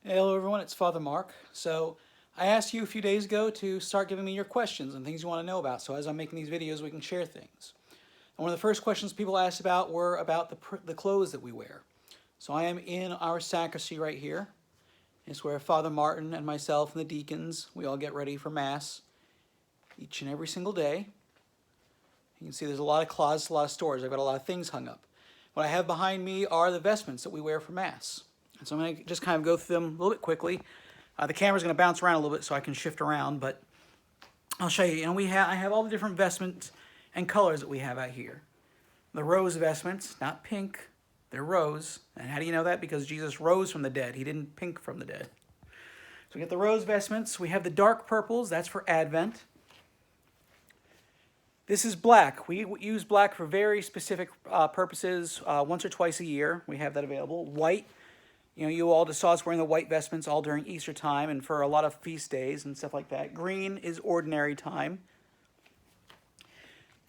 Hello everyone, it's Father Mark. So I asked you a few days ago to start giving me your questions and things you want to know about. So as I'm making these videos, we can share things. And one of the first questions people asked about were about the clothes that we wear. So I am in our sacristy right here. It's where Father Martin and myself and the deacons, we all get ready for Mass each and every single day. You can see there's a lot of closets, a lot of stores. I've got a lot of things hung up. What I have behind me are the vestments that we wear for Mass. And so I'm going to just kind of go through them a little bit quickly. The camera's going to bounce around a little bit so I can shift around, but I'll show you. I have all the different vestments and colors that we have out here. The rose vestments, not pink, they're rose. And how do you know that? Because Jesus rose from the dead. He didn't pink from the dead. So we get the rose vestments. We have the dark purples. That's for Advent. This is black. We use black for very specific purposes. Once or twice a year, we have that available. White. You all just saw us wearing the white vestments all during Easter time and for a lot of feast days and stuff like that. Green is ordinary time.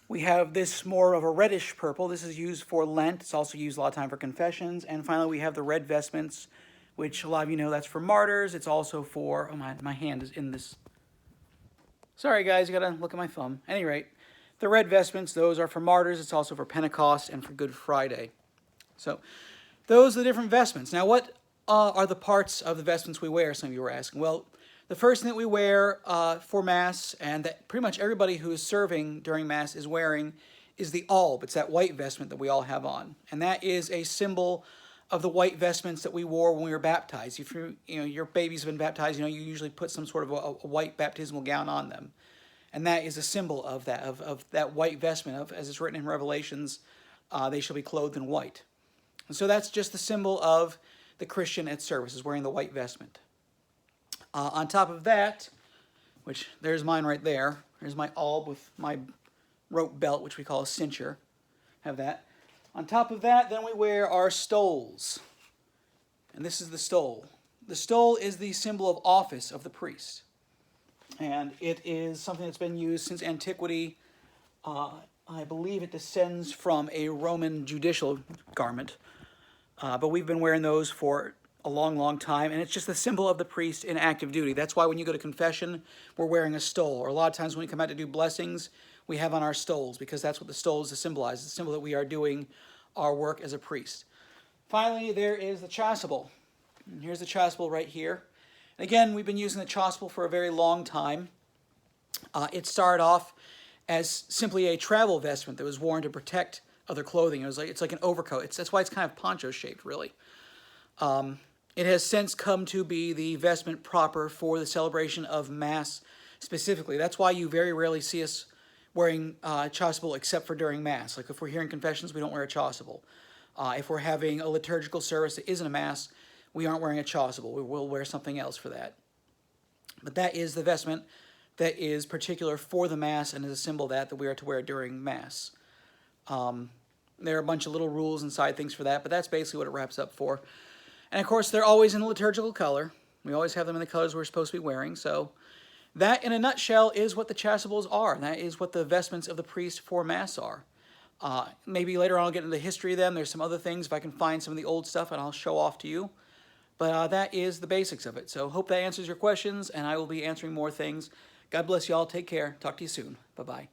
We have this more of a reddish purple. This is used for Lent. It's also used a lot of time for confessions. And finally, we have the red vestments, which a lot of you know that's for martyrs. It's also for, oh, my hand is in this. Sorry, guys, you got to look at my thumb. At any rate, the red vestments, those are for martyrs. It's also for Pentecost and for Good Friday. So those are the different vestments. Now, what are the parts of the vestments we wear, some of you were asking? Well, the first thing that we wear for Mass, and that pretty much everybody who is serving during Mass is wearing, is the alb. It's that white vestment that we all have on. And that is a symbol of the white vestments that we wore when we were baptized. If your babies have been baptized, you usually put some sort of a white baptismal gown on them. And that is a symbol of that white vestment, as it's written in Revelations, they shall be clothed in white. And so that's just the symbol of the Christian at service, is wearing the white vestment. On top of that, which there's mine right there. There's my alb with my rope belt, which we call a cincher. Have that. On top of that, then we wear our stoles. And this is the stole. The stole is the symbol of office of the priest. And it is something that's been used since antiquity. I believe it descends from a Roman judicial garment. But we've been wearing those for a long, long time. And it's just the symbol of the priest in active duty. That's why when you go to confession, we're wearing a stole. Or a lot of times when we come out to do blessings, we have on our stoles, because that's what the stole is to symbolize. It's a symbol that we are doing our work as a priest. Finally, there is the chasuble. And here's the chasuble right here. And again, we've been using the chasuble for a very long time. It started off as simply a travel vestment that was worn to protect other clothing. It's like an overcoat. That's why it's kind of poncho shaped, really. It has since come to be the vestment proper for the celebration of Mass specifically. That's why you very rarely see us wearing chasuble except for during Mass. Like if we're hearing confessions, we don't wear a chasuble. If we're having a liturgical service that isn't a Mass, we aren't wearing a chasuble. We will wear something else for that. But that is the vestment that is particular for the Mass and is a symbol that we are to wear during Mass. There are a bunch of little rules and side things for that, but that's basically what it wraps up for. And of course, they're always in a liturgical color. We always have them in the colors we're supposed to be wearing. So that, in a nutshell, is what the chasubles are. And that is what the vestments of the priest for Mass are. Maybe later on I'll get into the history of them. There's some other things, if I can find some of the old stuff, and I'll show off to you. But that is the basics of it. So hope that answers your questions, and I will be answering more things. God bless you all. Take care. Talk to you soon. Bye-bye.